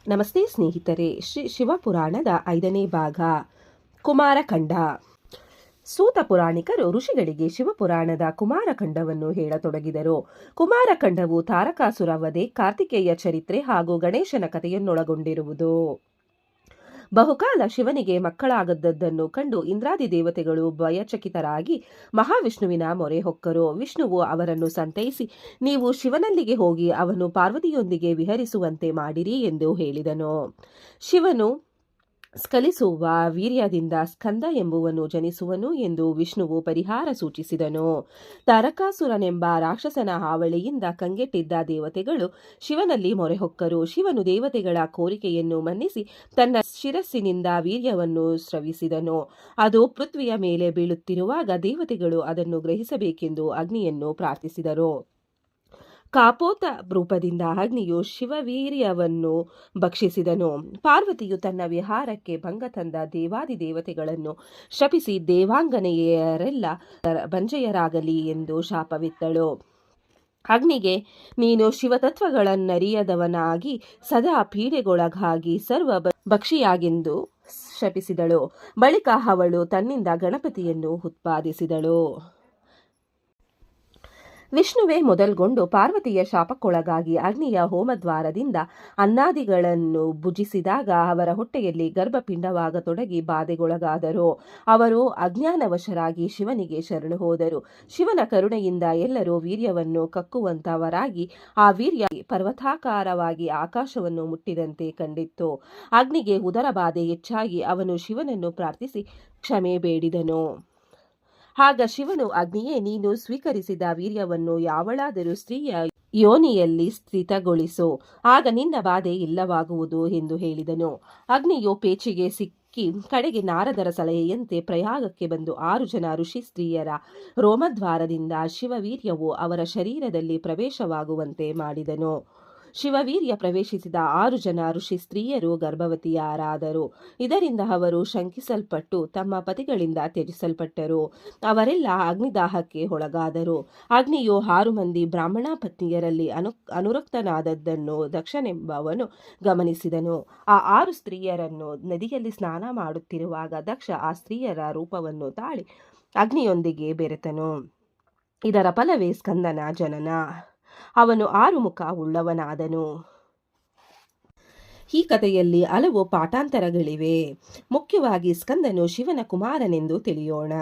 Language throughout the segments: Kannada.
ನಮಸ್ತೆ ಸ್ನೇಹಿತರೆ. ಶ್ರೀ ಶಿವಪುರಾಣದ 5ನೇ ಭಾಗ ಕುಮಾರಖಂಡ. ಸೂತ ಪುರಾಣಿಕರು ಋಷಿಗಳಿಗೆ ಶಿವಪುರಾಣದ ಕುಮಾರಖಂಡವನ್ನು ಹೇಳತೊಡಗಿದರು. ಕುಮಾರಖಂಡವು ತಾರಕಾಸುರ ವಧೆ, ಕಾರ್ತಿಕೇಯ ಚರಿತ್ರೆ ಹಾಗೂ ಗಣೇಶನ ಕಥೆಯನ್ನೊಳಗೊಂಡಿರುವುದು. ಬಹುಕಾಲ ಶಿವನಿಗೆ ಮಕ್ಕಳಾಗದ್ದನ್ನು ಕಂಡು ಇಂದ್ರಾದಿ ದೇವತೆಗಳು ಭಯಚಕಿತರಾಗಿ ಮಹಾವಿಷ್ಣುವಿನ ಮೊರೆ ಹೊಕ್ಕರು. ವಿಷ್ಣುವು ಅವರನ್ನು ಸಂತೈಸಿ, ನೀವು ಶಿವನಲ್ಲಿಗೆ ಹೋಗಿ ಅವನು ಪಾರ್ವತಿಯೊಂದಿಗೆ ವಿಹರಿಸುವಂತೆ ಮಾಡಿರಿ ಎಂದು ಹೇಳಿದನು. ಶಿವನು ಸ್ಖಲಿಸುವ ವೀರ್ಯದಿಂದ ಸ್ಕಂದ ಎಂಬುವನು ಜನಿಸುವನು ಎಂದು ವಿಷ್ಣುವು ಪರಿಹಾರ ಸೂಚಿಸಿದನು. ತಾರಕಾಸುರನೆಂಬ ರಾಕ್ಷಸನ ಹಾವಳಿಯಿಂದ ಕಂಗೆಟ್ಟಿದ್ದ ದೇವತೆಗಳು ಶಿವನಲ್ಲಿ ಮೊರೆಹೊಕ್ಕರು. ಶಿವನು ದೇವತೆಗಳ ಕೋರಿಕೆಯನ್ನು ಮನ್ನಿಸಿ ತನ್ನ ಶಿರಸ್ಸಿನಿಂದ ವೀರ್ಯವನ್ನು ಸ್ರವಿಸಿದನು. ಅದು ಪೃಥ್ವಿಯ ಮೇಲೆ ಬೀಳುತ್ತಿರುವಾಗ ದೇವತೆಗಳು ಅದನ್ನು ಗ್ರಹಿಸಬೇಕೆಂದು ಅಗ್ನಿಯನ್ನು ಪ್ರಾರ್ಥಿಸಿದರು. ಕಾಪೋತ ರೂಪದಿಂದ ಅಗ್ನಿಯು ಶಿವವೀರ್ಯವನ್ನು ಭಕ್ಷಿಸಿದನು. ಪಾರ್ವತಿಯು ತನ್ನ ವಿಹಾರಕ್ಕೆ ಭಂಗ ತಂದ ದೇವಾದಿ ದೇವತೆಗಳನ್ನು ಶಪಿಸಿ ದೇವಾಂಗನೆಯರೆಲ್ಲ ಬಂಜೆಯರಾಗಲಿ ಎಂದು ಶಾಪವಿತ್ತಳು. ಅಗ್ನಿಗೆ, ನೀನು ಶಿವತತ್ವಗಳನ್ನರಿಯದವನಾಗಿ ಸದಾ ಪೀಡೆಗೊಳಗಾಗಿ ಸರ್ವ ಭಕ್ಷಿಯಾಗೆಂದು ಶಪಿಸಿದಳು. ಬಳಿಕ ಅವಳು ತನ್ನಿಂದ ಗಣಪತಿಯನ್ನು ಉತ್ಪಾದಿಸಿದಳು. ವಿಷ್ಣುವೇ ಮೊದಲ್ಗೊಂಡು ಪಾರ್ವತಿಯ ಶಾಪಕ್ಕೊಳಗಾಗಿ ಅಗ್ನಿಯ ಹೋಮದ್ವಾರದಿಂದ ಅನ್ನಾದಿಗಳನ್ನು ಭುಜಿಸಿದಾಗ ಅವರ ಹೊಟ್ಟೆಯಲ್ಲಿ ಗರ್ಭಪಿಂಡವಾಗತೊಡಗಿ ಬಾಧೆಗೊಳಗಾದರು. ಅವರು ಅಜ್ಞಾನವಶರಾಗಿ ಶಿವನಿಗೆ ಶರಣು ಹೋದರು. ಶಿವನ ಕರುಣೆಯಿಂದ ಎಲ್ಲರೂ ವೀರ್ಯವನ್ನು ಕಕ್ಕುವಂತವರಾಗಿ ಆ ವೀರ್ಯ ಪರ್ವತಾಕಾರವಾಗಿ ಆಕಾಶವನ್ನು ಮುಟ್ಟಿದಂತೆ ಕಂಡಿತ್ತು. ಅಗ್ನಿಗೆ ಉದರ ಬಾಧೆ ಹೆಚ್ಚಾಗಿ ಅವನು ಶಿವನನ್ನು ಪ್ರಾರ್ಥಿಸಿ ಕ್ಷಮೆ ಬೇಡಿದನು. ಆಗ ಶಿವನು, ಅಗ್ನಿಯೇ, ನೀನು ಸ್ವೀಕರಿಸಿದ ವೀರ್ಯವನ್ನು ಯಾವಳಾದರೂ ಸ್ತ್ರೀಯ ಯೋನಿಯಲ್ಲಿ ಸ್ಥಿತಗೊಳಿಸು, ಆಗ ನಿನ್ನ ಬಾಧೆ ಇಲ್ಲವಾಗುವುದು ಎಂದು ಹೇಳಿದನು. ಅಗ್ನಿಯು ಪೇಚಿಗೆ ಸಿಕ್ಕಿ ಕಡೆಗೆ ನಾರದರ ಸಲಹೆಯಂತೆ ಪ್ರಯಾಗಕ್ಕೆ ಬಂದು 6 ಜನ ಋಷಿ ಸ್ತ್ರೀಯರ ರೋಮದ್ವಾರದಿಂದ ಶಿವವೀರ್ಯವು ಅವರ ಶರೀರದಲ್ಲಿ ಪ್ರವೇಶವಾಗುವಂತೆ ಮಾಡಿದನು. ಶಿವವೀರ್ಯ ಪ್ರವೇಶಿಸಿದ 6 ಜನ ಋಷಿ ಸ್ತ್ರೀಯರು ಗರ್ಭವತಿಯರಾದರು. ಇದರಿಂದ ಅವರು ಶಂಕಿಸಲ್ಪಟ್ಟು ತಮ್ಮ ಪತಿಗಳಿಂದ ತ್ಯಜಿಸಲ್ಪಟ್ಟರು. ಅವರೆಲ್ಲ ಅಗ್ನಿದಾಹಕ್ಕೆ ಒಳಗಾದರು. ಅಗ್ನಿಯು 6 ಮಂದಿ ಬ್ರಾಹ್ಮಣ ಪತ್ನಿಯರಲ್ಲಿ ಅನುರಕ್ತನಾದದ್ದನ್ನು ದಕ್ಷನೆಂಬವನು ಗಮನಿಸಿದನು. ಆ 6 ಸ್ತ್ರೀಯರನ್ನು ನದಿಯಲ್ಲಿ ಸ್ನಾನ ಮಾಡುತ್ತಿರುವಾಗ ದಕ್ಷ ಆ ಸ್ತ್ರೀಯರ ರೂಪವನ್ನು ತಾಳಿ ಅಗ್ನಿಯೊಂದಿಗೆ ಬೆರೆತನು. ಇದರ ಫಲವೇ ಸ್ಕಂದನ ಜನನ. ಅವನು 6 ಮುಖ ಉಳ್ಳವನಾದನು. ಈ ಕಥೆಯಲ್ಲಿ ಹಲವು ಪಾಠಾಂತರಗಳಿವೆ. ಮುಖ್ಯವಾಗಿ ಸ್ಕಂದನು ಶಿವನ ಕುಮಾರನೆಂದು ತಿಳಿಯೋಣ.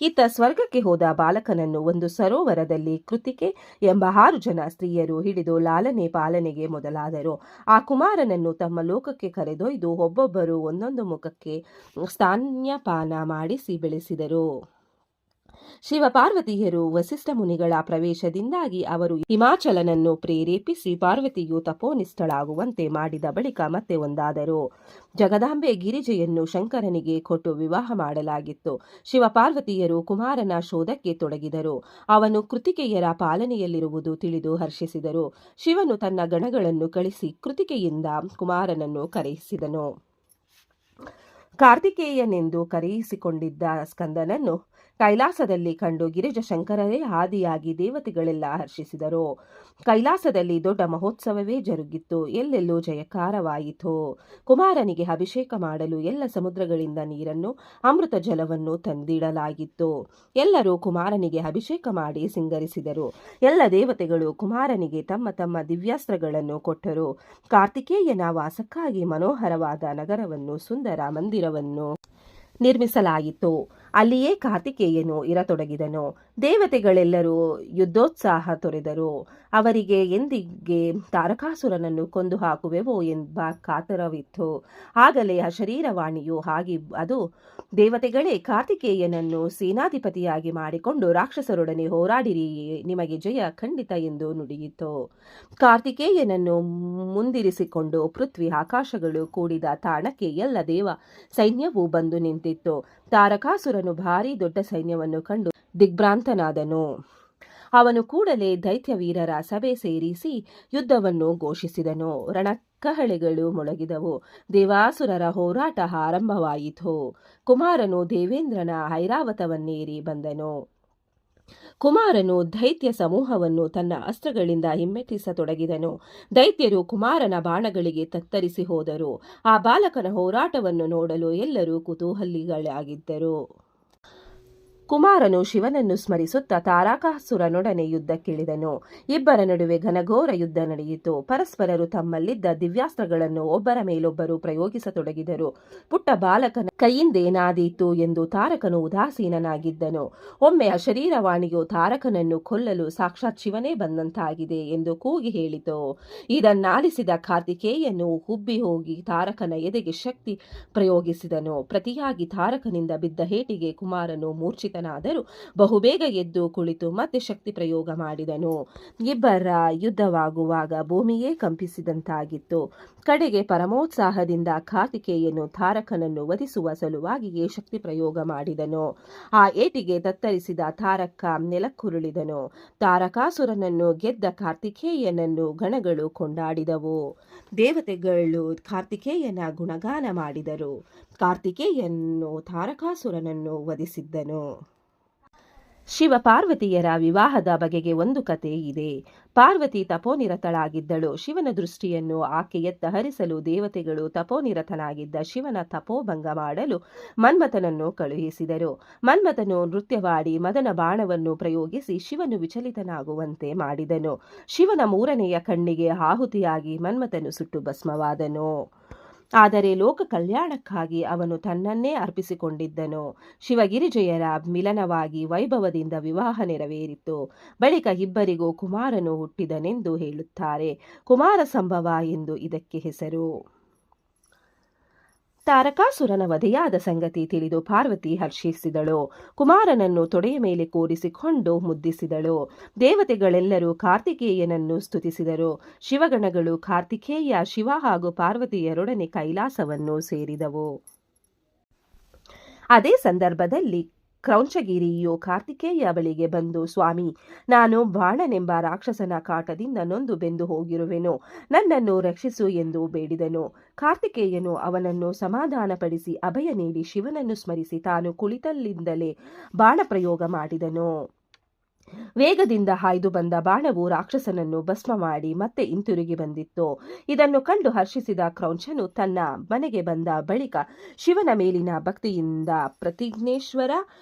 ಈತ ಸ್ವರ್ಗಕ್ಕೆ ಹೋದ ಬಾಲಕನನ್ನು ಒಂದು ಸರೋವರದಲ್ಲಿ ಕೃತಿಕೆ ಎಂಬ 6 ಜನ ಸ್ತ್ರೀಯರು ಹಿಡಿದು ಲಾಲನೆ ಪಾಲನೆಗೆ ಮೊದಲಾದರು. ಆ ಕುಮಾರನನ್ನು ತಮ್ಮ ಲೋಕಕ್ಕೆ ಕರೆದೊಯ್ದು ಒಬ್ಬೊಬ್ಬರು ಒಂದೊಂದು ಮುಖಕ್ಕೆ ಸ್ತನ್ಯಪಾನ ಮಾಡಿಸಿ ಬೆಳೆಸಿದರು. ಶಿವ ಪಾರ್ವತಿಯರು ವಸಿಷ್ಠ ಮುನಿಗಳ ಪ್ರವೇಶದಿಂದಾಗಿ ಅವರು ಹಿಮಾಚಲನನ್ನು ಪ್ರೇರೇಪಿಸಿ ಪಾರ್ವತಿಯು ತಪೋನಿಷ್ಠಳಾಗುವಂತೆ ಮಾಡಿದ ಬಳಿಕ ಮತ್ತೆ ಒಂದಾದರು. ಜಗದಾಂಬೆ ಗಿರಿಜೆಯನ್ನು ಶಂಕರನಿಗೆ ಕೊಟ್ಟು ವಿವಾಹ ಮಾಡಲಾಗಿತ್ತು. ಶಿವ ಪಾರ್ವತಿಯರು ಕುಮಾರನ ಶೋಧಕ್ಕೆ ತೊಡಗಿದರು. ಅವನು ಕೃತಿಕೆಯರ ಪಾಲನೆಯಲ್ಲಿರುವುದು ತಿಳಿದು ಹರ್ಷಿಸಿದರು. ಶಿವನು ತನ್ನ ಗಣಗಳನ್ನು ಕಳಿಸಿ ಕೃತಿಕೆಯಿಂದ ಕುಮಾರನನ್ನು ಕರೆಯಿಸಿದನು. ಕಾರ್ತಿಕೇಯನೆಂದು ಕರೆಯಿಸಿಕೊಂಡಿದ್ದ ಸ್ಕಂದನನ್ನು ಕೈಲಾಸದಲ್ಲಿ ಕಂಡು ಗಿರಿಜ ಶಂಕರರೇ ಆದಿಯಾಗಿ ದೇವತೆಗಳೆಲ್ಲ ಹರ್ಷಿಸಿದರು. ಕೈಲಾಸದಲ್ಲಿ ದೊಡ್ಡ ಮಹೋತ್ಸವವೇ ಜರುಗಿತ್ತು. ಎಲ್ಲೆಲ್ಲೂ ಜಯಕಾರವಾಯಿತು. ಕುಮಾರನಿಗೆ ಅಭಿಷೇಕ ಮಾಡಲು ಎಲ್ಲ ಸಮುದ್ರಗಳಿಂದ ನೀರನ್ನು, ಅಮೃತ ಜಲವನ್ನು ತಂದಿಡಲಾಗಿತ್ತು. ಎಲ್ಲರೂ ಕುಮಾರನಿಗೆ ಅಭಿಷೇಕ ಮಾಡಿ ಸಿಂಗರಿಸಿದರು. ಎಲ್ಲ ದೇವತೆಗಳು ಕುಮಾರನಿಗೆ ತಮ್ಮ ತಮ್ಮ ದಿವ್ಯಾಸ್ತ್ರಗಳನ್ನು ಕೊಟ್ಟರು. ಕಾರ್ತಿಕೇಯನ ವಾಸಕ್ಕಾಗಿ ಮನೋಹರವಾದ ನಗರವನ್ನು, ಸುಂದರ ಮಂದಿರವನ್ನು ನಿರ್ಮಿಸಲಾಯಿತು. ಅಲ್ಲಿಯೇ ಕಾರ್ತಿಕೇಯನು ಇರತೊಡಗಿದನು. ದೇವತೆಗಳೆಲ್ಲರೂ ಯುದ್ಧೋತ್ಸಾಹ ತೊರೆದರು. ಅವರಿಗೆ ಎಂದಿಗೆ ತಾರಕಾಸುರನನ್ನು ಕೊಂದು ಹಾಕುವೆವೋ ಎಂಬ ಕಾತರವಿತ್ತು. ಆಗಲೇ ಆ ಶರೀರವಾಣಿಯು ಅದು ದೇವತೆಗಳೇ, ಕಾರ್ತಿಕೇಯನನ್ನು ಸೇನಾಧಿಪತಿಯಾಗಿ ಮಾಡಿಕೊಂಡು ರಾಕ್ಷಸರೊಡನೆ ಹೋರಾಡಿರಿ, ನಿಮಗೆ ಜಯ ಖಂಡಿತ ಎಂದು ನುಡಿಯಿತು. ಕಾರ್ತಿಕೇಯನನ್ನು ಮುಂದಿರಿಸಿಕೊಂಡು ಪೃಥ್ವಿ ಆಕಾಶಗಳು ಕೂಡಿದ ತಾಣಕ್ಕೆ ಎಲ್ಲ ದೇವ ಸೈನ್ಯವೂ ಬಂದು ನಿಂತಿತ್ತು. ತಾರಕಾಸುರನು ಭಾರೀ ದೊಡ್ಡ ಸೈನ್ಯವನ್ನು ಕಂಡು ದಿಗ್ಭ್ರಾಂತನಾದನು. ಅವನು ಕೂಡಲೇ ದೈತ್ಯವೀರರ ಸಭೆ ಸೇರಿಸಿ ಯುದ್ಧವನ್ನು ಘೋಷಿಸಿದನು. ರಣಕಹಳೆಗಳು ಮೊಳಗಿದವು. ದೇವಾಸುರರ ಹೋರಾಟ ಆರಂಭವಾಯಿತು. ಕುಮಾರನು ದೇವೇಂದ್ರನ ಐರಾವತವನ್ನೇರಿ ಬಂದನು. ಕುಮಾರನು ದೈತ್ಯ ಸಮೂಹವನ್ನು ತನ್ನ ಅಸ್ತ್ರಗಳಿಂದ ಹಿಮ್ಮೆಟ್ಟಿಸತೊಡಗಿದನು. ದೈತ್ಯರು ಕುಮಾರನ ಬಾಣಗಳಿಗೆ ತತ್ತರಿಸಿ ಹೋದರು. ಆ ಬಾಲಕನ ಹೋರಾಟವನ್ನು ನೋಡಲು ಎಲ್ಲರೂ ಕುತೂಹಲಿಗಳಾಗಿದ್ದರು. ಕುಮಾರನು ಶಿವನನ್ನು ಸ್ಮರಿಸುತ್ತಾ ತಾರಕಾಸುರನೊಡನೆ ಯುದ್ಧಕ್ಕಿಳಿದನು. ಇಬ್ಬರ ನಡುವೆ ಘನಘೋರ ಯುದ್ಧ ನಡೆಯಿತು. ಪರಸ್ಪರರು ತಮ್ಮಲ್ಲಿದ್ದ ದಿವ್ಯಾಸ್ತ್ರಗಳನ್ನು ಒಬ್ಬರ ಮೇಲೊಬ್ಬರು ಪ್ರಯೋಗಿಸತೊಡಗಿದರು. ಪುಟ್ಟ ಬಾಲಕನ ಕೈಯಿಂದೇನಾದೀತು ಎಂದು ತಾರಕನು ಉದಾಸೀನನಾಗಿದ್ದನು. ಒಮ್ಮೆ ಆ ಶರೀರವಾಣಿಯು ತಾರಕನನ್ನು ಕೊಲ್ಲಲು ಸಾಕ್ಷಾತ್ ಶಿವನೇ ಬಂದಂತಾಗಿದೆ ಎಂದು ಕೂಗಿ ಹೇಳಿತು. ಇದನ್ನಾಲಿಸಿದ ಕಾರ್ತಿಕೇಯನು ಹುಬ್ಬಿ ಹೋಗಿ ತಾರಕನ ಎದೆಗೆ ಶಕ್ತಿ ಪ್ರಯೋಗಿಸಿದನು. ಪ್ರತಿಯಾಗಿ ತಾರಕನಿಂದ ಬಿದ್ದ ಹೇಟಿಗೆ ಕುಮಾರನು ಮೂರ್ಛಿತನಾದರೂ ಬಹುಬೇಗ ಎದ್ದು ಕುಳಿತು ಮತ್ತೆ ಶಕ್ತಿ ಪ್ರಯೋಗ ಮಾಡಿದನು. ಇಬ್ಬರ ಯುದ್ಧವಾಗುವಾಗ ಭೂಮಿಯೇ ಕಂಪಿಸಿದಂತಾಗಿತ್ತು. ಕಡೆಗೆ ಪರಮೋತ್ಸಾಹದಿಂದ ಕಾರ್ತಿಕೇಯನು ತಾರಕನನ್ನು ವಧಿಸುವ ಸಲುವಾಗಿಯೇ ಶಕ್ತಿ ಪ್ರಯೋಗ ಮಾಡಿದನು. ಆ ಏಟಿಗೆ ತತ್ತರಿಸಿದ ತಾರಕ ನೆಲಕ್ಕುರುಳಿದನು. ತಾರಕಾಸುರನನ್ನು ಗೆದ್ದ ಕಾರ್ತಿಕೇಯನನ್ನು ಗಣಗಳು ಕೊಂಡಾಡಿದವು. ದೇವತೆಗಳು ಕಾರ್ತಿಕೇಯನ ಗುಣಗಾನ ಮಾಡಿದರು. ಕಾರ್ತಿಕೇಯನು ತಾರಕಾಸುರನನ್ನು ವಧಿಸಿದ್ದನು. ಶಿವ ಪಾರ್ವತಿಯರ ವಿವಾಹದ ಬಗೆಗೆ ಒಂದು ಕತೆ ಇದೆ. ಪಾರ್ವತಿ ತಪೋನಿರತಳಾಗಿದ್ದಳು. ಶಿವನ ದೃಷ್ಟಿಯನ್ನು ಆಕೆಯತ್ತ ಹರಿಸಲು ದೇವತೆಗಳು ತಪೋನಿರತನಾಗಿದ್ದ ಶಿವನ ತಪೋಭಂಗ ಮಾಡಲು ಮನ್ಮಥನನ್ನು ಕಳುಹಿಸಿದರು. ಮನ್ಮಥನು ನೃತ್ಯವಾಡಿ ಮದನ ಬಾಣವನ್ನು ಪ್ರಯೋಗಿಸಿ ಶಿವನು ವಿಚಲಿತನಾಗುವಂತೆ ಮಾಡಿದನು. ಶಿವನ ಮೂರನೆಯ ಕಣ್ಣಿಗೆ ಆಹುತಿಯಾಗಿ ಮನ್ಮಥನು ಸುಟ್ಟು ಭಸ್ಮವಾದನು. ಆದರೆ ಲೋಕ ಕಲ್ಯಾಣಕ್ಕಾಗಿ ಅವನು ತನ್ನನ್ನೇ ಅರ್ಪಿಸಿಕೊಂಡಿದ್ದನು. ಶಿವಗಿರಿಜೆಯರ ಮಿಲನವಾಗಿ ವೈಭವದಿಂದ ವಿವಾಹ ನೆರವೇರಿತು. ಬಳಿಕ ಇಬ್ಬರಿಗೂ ಕುಮಾರನು ಹುಟ್ಟಿದನೆಂದು ಹೇಳುತ್ತಾರೆ. ಕುಮಾರ ಸಂಭವ ಎಂದು ಇದಕ್ಕೆ ಹೆಸರು. ತಾರಕಾಸುರನ ವಧೆಯಾದ ಸಂಗತಿ ತಿಳಿದು ಪಾರ್ವತಿ ಹರ್ಷಿಸಿದಳು. ಕುಮಾರನನ್ನು ತೊಡೆಯ ಮೇಲೆ ಕೂರಿಸಿಕೊಂಡು ಮುದ್ದಿಸಿದಳು. ದೇವತೆಗಳೆಲ್ಲರೂ ಕಾರ್ತಿಕೇಯನನ್ನು ಸ್ತುತಿಸಿದರು. ಶಿವಗಣಗಳು ಕಾರ್ತಿಕೇಯ, ಶಿವ ಹಾಗೂ ಪಾರ್ವತಿಯರೊಡನೆ ಕೈಲಾಸವನ್ನು ಸೇರಿದವು. ಅದೇ ಸಂದರ್ಭದಲ್ಲಿ ಕ್ರೌಂಚಗಿರಿಯು ಕಾರ್ತಿಕೇಯ ಬಳಿಗೆ ಬಂದು, ಸ್ವಾಮಿ, ನಾನು ಬಾಣನೆಂಬ ರಾಕ್ಷಸನ ಕಾಟದಿಂದ ನೊಂದು ಬೆಂದು ಹೋಗಿರುವೆನು, ನನ್ನನ್ನು ರಕ್ಷಿಸು ಎಂದು ಬೇಡಿದನು. ಕಾರ್ತಿಕೇಯನು ಅವನನ್ನು ಸಮಾಧಾನಪಡಿಸಿ ಅಭಯ ನೀಡಿ ಶಿವನನ್ನು ಸ್ಮರಿಸಿ ತಾನು ಕುಳಿತಲ್ಲಿಂದಲೇ ಬಾಣ ಪ್ರಯೋಗ ಮಾಡಿದನು. ವೇಗದಿಂದ ಹಾಯ್ದು ಬಂದ ಬಾಣವು ರಾಕ್ಷಸನನ್ನು ಭಸ್ಮ ಮಾಡಿ ಮತ್ತೆ ಹಿಂತಿರುಗಿ ಬಂದಿತ್ತು. ಇದನ್ನು ಕಂಡು ಹರ್ಷಿಸಿದ ಕ್ರೌಂಚನು ತನ್ನ ಮನೆಗೆ ಬಂದ ಬಳಿಕ ಶಿವನ ಮೇಲಿನ ಭಕ್ತಿಯಿಂದ ಪ್ರತಿಜ್ಞೇಶ್ವರ,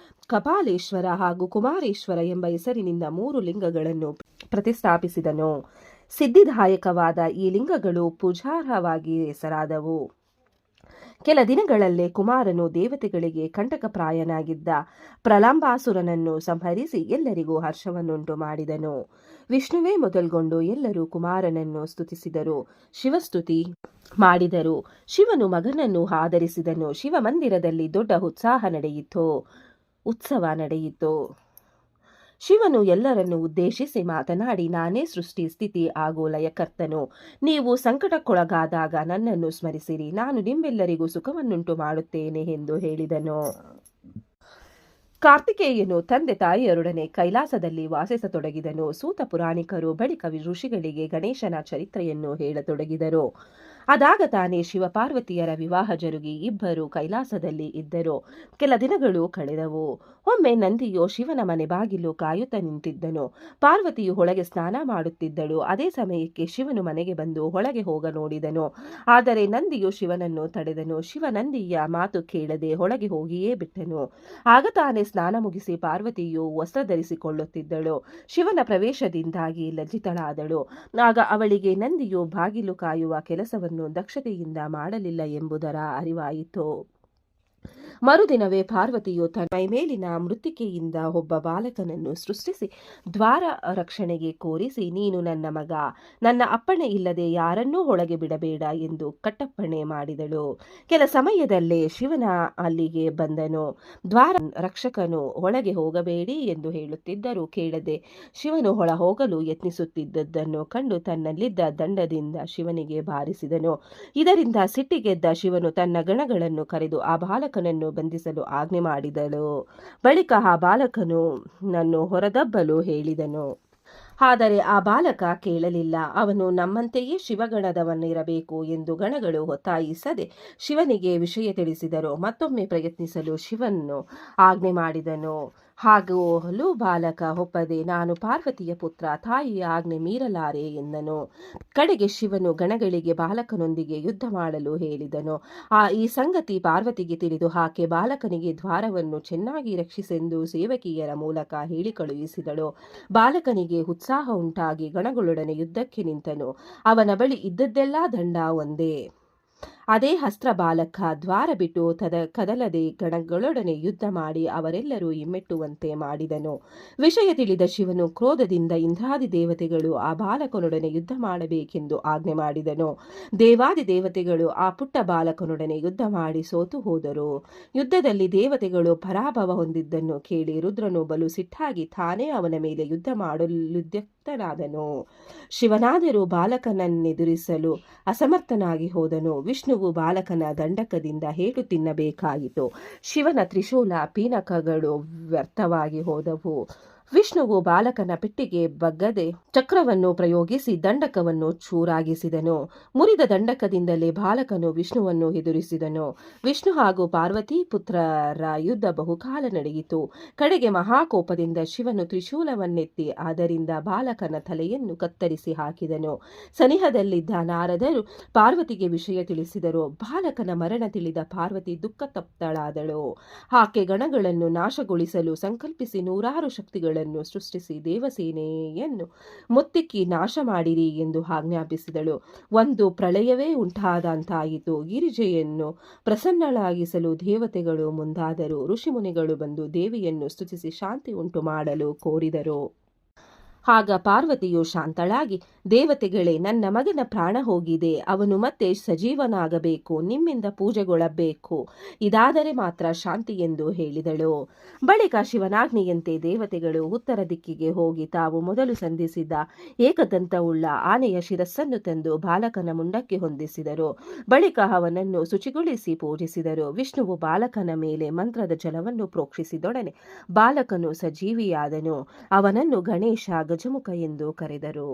ಕಪಾಲೇಶ್ವರ ಹಾಗೂ ಕುಮಾರೇಶ್ವರ ಎಂಬ ಹೆಸರಿನಿಂದ 3 ಲಿಂಗಗಳನ್ನು ಪ್ರತಿಷ್ಠಾಪಿಸಿದನು. ಸಿದ್ಧಿದಾಯಕವಾದ ಈ ಲಿಂಗಗಳು ಪೂಜಾರ್ಹವಾಗಿ ಹೆಸರಾದವು. ಕೆಲ ದಿನಗಳಲ್ಲೇ ಕುಮಾರನು ದೇವತೆಗಳಿಗೆ ಕಂಟಕಪ್ರಾಯನಾಗಿದ್ದ ಪ್ರಲಂಬಾಸುರನನ್ನು ಸಂಹರಿಸಿ ಎಲ್ಲರಿಗೂ ಹರ್ಷವನ್ನುಂಟು ಮಾಡಿದನು. ವಿಷ್ಣುವೇ ಮೊದಲ್ಗೊಂಡು ಎಲ್ಲರೂ ಕುಮಾರನನ್ನು ಸ್ತುತಿಸಿದರು, ಶಿವಸ್ತುತಿ ಮಾಡಿದರು. ಶಿವನು ಮಗನನ್ನು ಆದರಿಸಿದನು. ಶಿವ ಮಂದಿರದಲ್ಲಿ ದೊಡ್ಡ ಉತ್ಸವ ನಡೆಯಿತು. ಶಿವನು ಎಲ್ಲರನ್ನು ಉದ್ದೇಶಿಸಿ ಮಾತನಾಡಿ, ನಾನೇ ಸೃಷ್ಟಿ, ಸ್ಥಿತಿ ಹಾಗೂ ಲಯಕರ್ತನು. ನೀವು ಸಂಕಟಕ್ಕೊಳಗಾದಾಗ ನನ್ನನ್ನು ಸ್ಮರಿಸಿರಿ, ನಾನು ನಿಮ್ಮೆಲ್ಲರಿಗೂ ಸುಖವನ್ನುಂಟು ಮಾಡುತ್ತೇನೆ ಎಂದು ಹೇಳಿದನು. ಕಾರ್ತಿಕೇಯನು ತಂದೆ ತಾಯಿಯರೊಡನೆ ಕೈಲಾಸದಲ್ಲಿ ವಾಸಿಸತೊಡಗಿದನು. ಸೂತ ಪುರಾಣಿಕರು ಬಳಿಕ ಋಷಿಗಳಿಗೆ ಗಣೇಶನ ಚರಿತ್ರೆಯನ್ನು ಹೇಳತೊಡಗಿದರು. ಅದಾಗ ತಾನೇ ಶಿವಪಾರ್ವತಿಯರ ವಿವಾಹ ಜರುಗಿ ಇಬ್ಬರು ಕೈಲಾಸದಲ್ಲಿ ಇದ್ದರು. ಕೆಲ ದಿನಗಳು ಕಳೆದವು. ಒಮ್ಮೆ ನಂದಿಯು ಶಿವನ ಮನೆ ಬಾಗಿಲು ಕಾಯುತ್ತಾ ನಿಂತಿದ್ದನು. ಪಾರ್ವತಿಯು ಒಳಗೆ ಸ್ನಾನ ಮಾಡುತ್ತಿದ್ದಳು. ಅದೇ ಸಮಯಕ್ಕೆ ಶಿವನು ಮನೆಗೆ ಬಂದು ಒಳಗೆ ಹೋಗ ನೋಡಿದನು. ಆದರೆ ನಂದಿಯು ಶಿವನನ್ನು ತಡೆದನು. ಶಿವ ನಂದಿಯ ಮಾತು ಕೇಳದೆ ಒಳಗೆ ಹೋಗಿಯೇ ಬಿಟ್ಟನು. ಆಗ ತಾನೇ ಸ್ನಾನ ಮುಗಿಸಿ ಪಾರ್ವತಿಯು ವಸ್ತ್ರ ಧರಿಸಿಕೊಳ್ಳುತ್ತಿದ್ದಳು. ಶಿವನ ಪ್ರವೇಶದಿಂದಾಗಿ ಲಜ್ಜಿತಳಾದಳು. ಆಗ ಅವಳಿಗೆ ನಂದಿಯು ಬಾಗಿಲು ಕಾಯುವ ಕೆಲಸವನ್ನು ದಕ್ಷತೆಯಿಂದ ಮಾಡಲಿಲ್ಲ ಎಂಬುದರ ಅರಿವಾಯಿತು. ಮರುದಿನವೇ ಪಾರ್ವತಿಯು ತನ್ನ ಮೈಮೇಲಿನ ಮೃತ್ತಿಕೆಯಿಂದ ಒಬ್ಬ ಬಾಲಕನನ್ನು ಸೃಷ್ಟಿಸಿ ದ್ವಾರ ರಕ್ಷಣೆಗೆ ಕೋರಿಸಿ, ನೀನು ನನ್ನ ಮಗ, ನನ್ನ ಅಪ್ಪಣೆ ಇಲ್ಲದೆ ಯಾರನ್ನೂ ಒಳಗೆ ಬಿಡಬೇಡ ಎಂದು ಕಟ್ಟಪ್ಪಣೆ ಮಾಡಿದಳು. ಕೆಲ ಸಮಯದಲ್ಲೇ ಶಿವನ ಅಲ್ಲಿಗೆ ಬಂದನು. ದ್ವಾರ ರಕ್ಷಕನು ಒಳಗೆ ಹೋಗಬೇಡಿ ಎಂದು ಹೇಳುತ್ತಿದ್ದರೂ ಕೇಳದೆ ಶಿವನು ಒಳ ಹೋಗಲು ಯತ್ನಿಸುತ್ತಿದ್ದುದನ್ನು ಕಂಡು ತನ್ನಲ್ಲಿದ್ದ ದಂಡದಿಂದ ಶಿವನಿಗೆ ಬಾರಿಸಿದನು. ಇದರಿಂದ ಸಿಟ್ಟಿಗೆದ್ದ ಶಿವನು ತನ್ನ ಗಣಗಳನ್ನು ಕರೆದು ಆ ಬಾಲಕನನ್ನು ಬಂಧಿಸಲು ಆಜ್ಞೆ ಮಾಡಿದಳು. ಬಳಿಕ ಆ ಬಾಲಕನು ನನ್ನು ಹೊರದಬ್ಬಲು ಹೇಳಿದನು. ಆದರೆ ಆ ಬಾಲಕ ಕೇಳಲಿಲ್ಲ. ಅವನು ನಮ್ಮಂತೆಯೇ ಶಿವಗಣದವನಿರಬೇಕು ಎಂದು ಗಣಗಳು ಒತ್ತಾಯಿಸದೆ ಶಿವನಿಗೆ ವಿಷಯ ತಿಳಿಸಿದರು. ಮತ್ತೊಮ್ಮೆ ಪ್ರಯತ್ನಿಸಲು ಶಿವನು ಆಜ್ಞೆ ಮಾಡಿದನು. ಹಾಗೂ ಬಾಲಕ ಒಪ್ಪದೆ, ನಾನು ಪಾರ್ವತಿಯ ಪುತ್ರ, ತಾಯಿಯ ಆಜ್ಞೆ ಮೀರಲಾರೆ ಎಂದನು. ಕಡೆಗೆ ಶಿವನು ಗಣಗಳಿಗೆ ಬಾಲಕನೊಂದಿಗೆ ಯುದ್ಧ ಮಾಡಲು ಹೇಳಿದನು. ಈ ಸಂಗತಿ ಪಾರ್ವತಿಗೆ ತಿಳಿದು ಆಕೆ ಬಾಲಕನಿಗೆ ದ್ವಾರವನ್ನು ಚೆನ್ನಾಗಿ ರಕ್ಷಿಸೆಂದು ಸೇವಕಿಯರ ಮೂಲಕ ಹೇಳಿ ಕಳುಹಿಸಿದಳು. ಬಾಲಕನಿಗೆ ಉತ್ಸಾಹ ಉಂಟಾಗಿ ಗಣಗಳೊಡನೆ ಯುದ್ಧಕ್ಕೆ ನಿಂತನು. ಅವನ ಬಳಿ ಇದ್ದದ್ದೆಲ್ಲ ದಂಡ ಒಂದೇ. ಅದೇ ಅಸ್ತ್ರ. ಬಾಲಕ ದ್ವಾರ ಬಿಟ್ಟು ಕದಲದೆ ಗಣಗಳೊಡನೆ ಯುದ್ಧ ಮಾಡಿ ಅವರೆಲ್ಲರೂ ಹಿಮ್ಮೆಟ್ಟುವಂತೆ ಮಾಡಿದನು. ವಿಷಯ ತಿಳಿದ ಶಿವನು ಕ್ರೋಧದಿಂದ ಇಂದ್ರಾದಿ ದೇವತೆಗಳು ಆ ಬಾಲಕನೊಡನೆ ಯುದ್ಧ ಮಾಡಬೇಕೆಂದು ಆಜ್ಞೆ ಮಾಡಿದನು. ದೇವಾದಿ ದೇವತೆಗಳು ಆ ಪುಟ್ಟ ಬಾಲಕನೊಡನೆ ಯುದ್ಧ ಮಾಡಿ ಸೋತು ಹೋದರು. ಯುದ್ಧದಲ್ಲಿ ದೇವತೆಗಳು ಪರಾಭವ ಹೊಂದಿದ್ದನ್ನು ಕೇಳಿ ರುದ್ರನು ಬಲು ಸಿಟ್ಟಾಗಿ ತಾನೇ ಅವನ ಮೇಲೆ ಯುದ್ಧ ಮಾಡಲುದ್ಯುಕ್ತನಾದನು. ಶಿವನಾದರೂ ಬಾಲಕನನ್ನೆದುರಿಸಲು ಅಸಮರ್ಥನಾಗಿ ಹೋದನು. ವಿಷ್ಣುವು ಬಾಲಕನ ದಂಡಕದಿಂದ ಏಟು ತಿನ್ನಬೇಕಾಯಿತು. ಶಿವನ ತ್ರಿಶೂಲ ಪೀನಕಗಳು ವ್ಯರ್ಥವಾಗಿ ಹೋದವು. ವಿಷ್ಣುವು ಬಾಲಕನ ಪೆಟ್ಟಿಗೆ ಬಗ್ಗದೆ ಚಕ್ರವನ್ನು ಪ್ರಯೋಗಿಸಿ ದಂಡಕವನ್ನು ಚೂರಾಗಿಸಿದನು. ಮುರಿದ ದಂಡಕದಿಂದಲೇ ಬಾಲಕನು ವಿಷ್ಣುವನ್ನು ಎದುರಿಸಿದನು. ವಿಷ್ಣು ಹಾಗೂ ಪಾರ್ವತಿ ಪುತ್ರರ ಯುದ್ಧ ಬಹುಕಾಲ ನಡೆಯಿತು. ಕಡೆಗೆ ಮಹಾಕೋಪದಿಂದ ಶಿವನು ತ್ರಿಶೂಲವನ್ನೆತ್ತಿ ಅದರಿಂದ ಬಾಲಕನ ತಲೆಯನ್ನು ಕತ್ತರಿಸಿ ಹಾಕಿದನು. ಸನಿಹದಲ್ಲಿದ್ದ ನಾರದರು ಪಾರ್ವತಿಗೆ ವಿಷಯ ತಿಳಿಸಿದರು. ಬಾಲಕನ ಮರಣ ತಿಳಿದ ಪಾರ್ವತಿ ದುಃಖತಪ್ತಳಾದಳು. ಆಕೆ ಗಣಗಳನ್ನು ನಾಶಗೊಳಿಸಲು ಸಂಕಲ್ಪಿಸಿ 100 ಶಕ್ತಿಗಳನ್ನು ಸೃಷ್ಟಿಸಿ ದೇವಸೇನೆಯನ್ನು ಮುತ್ತಿಕ್ಕಿ ನಾಶ ಮಾಡಿರಿ ಎಂದು ಆಜ್ಞಾಪಿಸಿದಳು. ಒಂದು ಪ್ರಳಯವೇ ಉಂಟಾದಂತಾಯಿತು. ಗಿರಿಜೆಯನ್ನು ಪ್ರಸನ್ನಳಾಗಿಸಲು ದೇವತೆಗಳು ಮುಂದಾದರು. ಋಷಿಮುನಿಗಳು ಬಂದು ದೇವಿಯನ್ನು ಸ್ತುತಿಸಿ ಶಾಂತಿ ಉಂಟು ಮಾಡಲು ಕೋರಿದರು. ಆಗ ಪಾರ್ವತಿಯು ಶಾಂತಳಾಗಿ, ದೇವತೆಗಳೇ, ನನ್ನ ಮಗನ ಪ್ರಾಣ ಹೋಗಿದೆ. ಅವನು ಮತ್ತೆ ಸಜೀವನಾಗಬೇಕು. ನಿಮ್ಮಿಂದ ಪೂಜೆಗೊಳ್ಳಬೇಕು. ಇದಾದರೆ ಮಾತ್ರ ಶಾಂತಿ ಎಂದು ಹೇಳಿದಳು. ಬಳಿಕ ಶಿವನಾಜ್ಞೆಯಂತೆ ದೇವತೆಗಳು ಉತ್ತರ ದಿಕ್ಕಿಗೆ ಹೋಗಿ ತಾವು ಮೊದಲು ಸಂಧಿಸಿದ್ದ ಏಕದಂತವುಳ್ಳ ಆನೆಯ ಶಿರಸ್ಸನ್ನು ತಂದು ಬಾಲಕನ ಮುಂಡಕ್ಕೆ ಹೊಂದಿಸಿದರು. ಬಳಿಕ ಅವನನ್ನು ಶುಚಿಗೊಳಿಸಿ ಪೂಜಿಸಿದರು. ವಿಷ್ಣುವು ಬಾಲಕನ ಮೇಲೆ ಮಂತ್ರದ ಜಲವನ್ನು ಪ್ರೋಕ್ಷಿಸಿದೊಡನೆ ಬಾಲಕನು ಸಜೀವಿಯಾದನು. ಅವನನ್ನು ಗಣೇಶ ಗಜಮುಖ ಎಂದು ಕರೆದರು.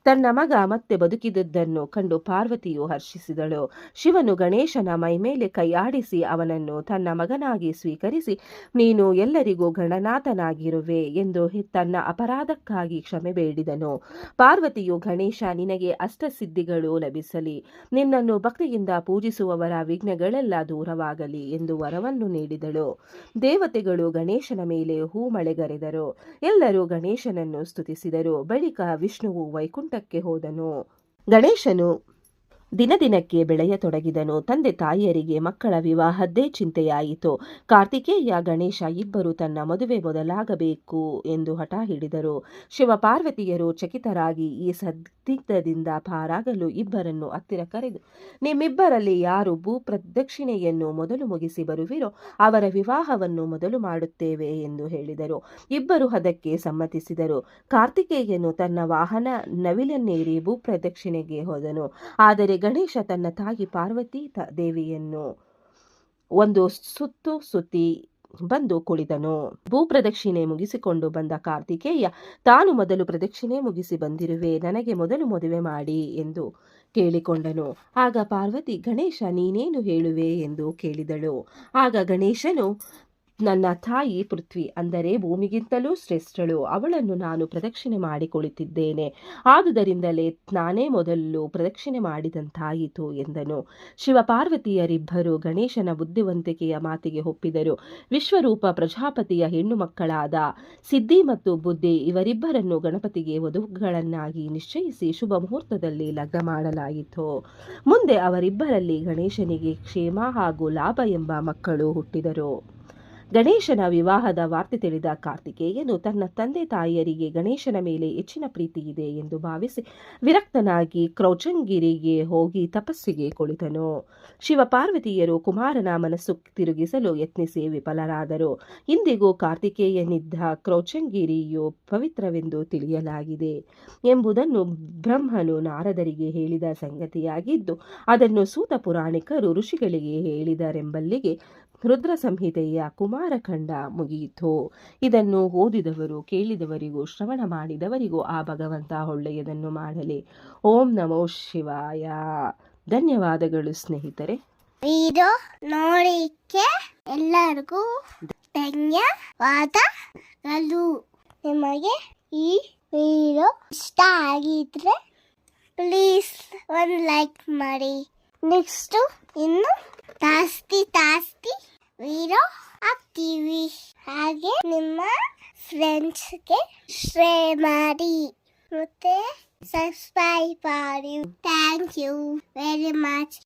ತನ್ನ ಮಗ ಮತ್ತೆ ಬದುಕಿದುದನ್ನು ಕಂಡು ಪಾರ್ವತಿಯು ಹರ್ಷಿಸಿದಳು. ಶಿವನು ಗಣೇಶನ ಮೈಮೇಲೆ ಕೈಯಾಡಿಸಿ ಅವನನ್ನು ತನ್ನ ಮಗನಾಗಿ ಸ್ವೀಕರಿಸಿ, ನೀನು ಎಲ್ಲರಿಗೂ ಗಣನಾಥನಾಗಿರುವೆ ಎಂದು ತನ್ನ ಅಪರಾಧಕ್ಕಾಗಿ ಕ್ಷಮೆ ಬೇಡಿದನು. ಪಾರ್ವತಿಯು, ಗಣೇಶ, ನಿನಗೆ ಅಷ್ಟಸಿದ್ಧಿಗಳು ಲಭಿಸಲಿ, ನಿನ್ನನ್ನು ಭಕ್ತಿಯಿಂದ ಪೂಜಿಸುವವರ ವಿಘ್ನಗಳೆಲ್ಲ ದೂರವಾಗಲಿ ಎಂದು ವರವನ್ನು ನೀಡಿದಳು. ದೇವತೆಗಳು ಗಣೇಶನ ಮೇಲೆ ಹೂಮಳೆಗರೆದರು. ಎಲ್ಲರೂ ಗಣೇಶನನ್ನು ಸ್ತುತಿಸಿದರು. ಬಳಿಕ ವಿಷ್ಣುವು ವೈಕುಂಠಕ್ಕೆ ಹೋದನು. ಗಣೇಶನು ದಿನದಿನಕ್ಕೆ ಬೆಳೆಯತೊಡಗಿದನು. ತಂದೆ ತಾಯಿಯರಿಗೆ ಮಕ್ಕಳ ವಿವಾಹದ್ದೇ ಚಿಂತೆಯಾಯಿತು. ಕಾರ್ತಿಕೇಯ, ಗಣೇಶ ಇಬ್ಬರು ತನ್ನ ಮದುವೆ ಮೊದಲಾಗಬೇಕು ಎಂದು ಹಠ ಹಿಡಿದರು. ಶಿವಪಾರ್ವತಿಯರು ಚಕಿತರಾಗಿ ಈ ಸಂದಿಗ್ಧದಿಂದ ಪಾರಾಗಲು ಇಬ್ಬರನ್ನು ಹತ್ತಿರ ಕರೆದು, ನಿಮ್ಮಿಬ್ಬರಲ್ಲಿ ಯಾರು ಭೂಪ್ರದಕ್ಷಿಣೆಯನ್ನು ಮೊದಲು ಮುಗಿಸಿ ಬರುವಿರೋ ಅವರ ವಿವಾಹವನ್ನು ಮೊದಲು ಮಾಡುತ್ತೇವೆ ಎಂದು ಹೇಳಿದರು. ಇಬ್ಬರು ಅದಕ್ಕೆ ಸಮ್ಮತಿಸಿದರು. ಕಾರ್ತಿಕೇಯನು ತನ್ನ ವಾಹನ ನವಿಲನ್ನೇರಿ ಭೂಪ್ರದಕ್ಷಿಣೆಗೆ ಹೋದನು. ಆದರೆ ಗಣೇಶ ತನ್ನ ತಾಯಿ ಪಾರ್ವತಿ ದೇವಿಯನ್ನು ಒಂದು ಸುತ್ತು ಸುತ್ತಿ ಬಂದು ಕುಳಿತನು. ಭೂಪ್ರದಕ್ಷಿಣೆ ಮುಗಿಸಿಕೊಂಡು ಬಂದ ಕಾರ್ತಿಕೇಯ, ತಾನು ಮೊದಲು ಪ್ರದಕ್ಷಿಣೆ ಮುಗಿಸಿ ಬಂದಿರುವೆ, ನನಗೆ ಮೊದಲು ಮದುವೆ ಮಾಡಿ ಎಂದು ಕೇಳಿಕೊಂಡನು. ಆಗ ಪಾರ್ವತಿ, ಗಣೇಶ, ನೀನೇನು ಹೇಳುವೆ ಎಂದು ಕೇಳಿದಳು. ಆಗ ಗಣೇಶನು, ನನ್ನ ತಾಯಿ ಪೃಥ್ವಿ ಅಂದರೆ ಭೂಮಿಗಿಂತಲೂ ಶ್ರೇಷ್ಠಳು. ಅವಳನ್ನು ನಾನು ಪ್ರದಕ್ಷಿಣೆ ಮಾಡಿ ಕುಳಿತಿದ್ದೇನೆ. ಆದುದರಿಂದಲೇ ನಾನೇ ಮೊದಲು ಪ್ರದಕ್ಷಿಣೆ ಮಾಡಿದಂತಾಯಿತು ಎಂದನು. ಶಿವಪಾರ್ವತಿಯರಿಬ್ಬರು ಗಣೇಶನ ಬುದ್ಧಿವಂತಿಕೆಯ ಮಾತಿಗೆ ಒಪ್ಪಿದರು. ವಿಶ್ವರೂಪ ಪ್ರಜಾಪತಿಯ ಹೆಣ್ಣು ಮಕ್ಕಳಾದ ಸಿದ್ಧಿ ಮತ್ತು ಬುದ್ಧಿ ಇವರಿಬ್ಬರನ್ನು ಗಣಪತಿಗೆ ವಧುಗಳನ್ನಾಗಿ ನಿಶ್ಚಯಿಸಿ ಶುಭ ಮುಹೂರ್ತದಲ್ಲಿ ಲಗ್ನ ಮಾಡಲಾಯಿತು. ಮುಂದೆ ಅವರಿಬ್ಬರಲ್ಲಿ ಗಣೇಶನಿಗೆ ಕ್ಷೇಮ ಹಾಗೂ ಲಾಭ ಎಂಬ ಮಕ್ಕಳು ಹುಟ್ಟಿದರು. ಗಣೇಶನ ವಿವಾಹದ ವಾರ್ತೆ ತಿಳಿದ ಕಾರ್ತಿಕೇಯನು ತನ್ನ ತಂದೆ ತಾಯಿಯರಿಗೆ ಗಣೇಶನ ಮೇಲೆ ಹೆಚ್ಚಿನ ಪ್ರೀತಿ ಇದೆ ಎಂದು ಭಾವಿಸಿ ವಿರಕ್ತನಾಗಿ ಕ್ರೌಚಂಗಿರಿಗೆ ಹೋಗಿ ತಪಸ್ಸಿಗೆ ಕುಳಿತನು. ಶಿವಪಾರ್ವತಿಯರು ಕುಮಾರನ ಮನಸ್ಸು ತಿರುಗಿಸಲು ಯತ್ನಿಸಿ ವಿಫಲರಾದರು. ಇಂದಿಗೂ ಕಾರ್ತಿಕೇಯನಿದ್ದ ಕ್ರೌಚಂಗಿರಿಯು ಪವಿತ್ರವೆಂದು ತಿಳಿಯಲಾಗಿದೆ ಎಂಬುದನ್ನು ಬ್ರಹ್ಮನು ನಾರದರಿಗೆ ಹೇಳಿದ ಸಂಗತಿಯಾಗಿದ್ದು, ಅದನ್ನು ಸೂತ ಪುರಾಣಿಕರು ಋಷಿಗಳಿಗೆ ಹೇಳಿದರೆಂಬಲ್ಲಿಗೆ ರುದ್ರ ಸಂಹಿತೆಯ ಕುಮಾರಖಂಡ ಮುಗಿಯಿತು. ಇದನ್ನು ಓದಿದವರು, ಕೇಳಿದವರಿಗೂ, ಶ್ರವಣ ಮಾಡಿದವರಿಗೂ ಆ ಭಗವಂತ ಒಳ್ಳೆಯದನ್ನು ಮಾಡಲಿ. ಓಂ ನಮೋ ಶಿವಾಯ. ಧನ್ಯವಾದಗಳು ಸ್ನೇಹಿತರೆ. ವಿಡಿಯೋ ನೋಡಿಕ್ಕೆ ಎಲ್ಲರಿಗೂ ಧನ್ಯವಾದಗಳು. ನಿಮಗೆ ಈ ವಿಡಿಯೋ ಇಷ್ಟ ಆಗಿದ್ರೆ ಪ್ಲೀಸ್ ಒಂದು ಲೈಕ್ ಮಾಡಿ. ನೆಕ್ಸ್ಟು ಇನ್ನು ಜಾಸ್ತಿ ವಿಡಿಯೋ ಹಾಕ್ತೀವಿ. ಹಾಗೆ ನಿಮ್ಮ ಫ್ರೆಂಡ್ಸ್ಗೆ ಶೇರ್ ಮಾಡಿ ಮತ್ತೆ ಸಬ್ಸ್ಕ್ರೈಬ್ ಮಾಡಿ. Thank you very much.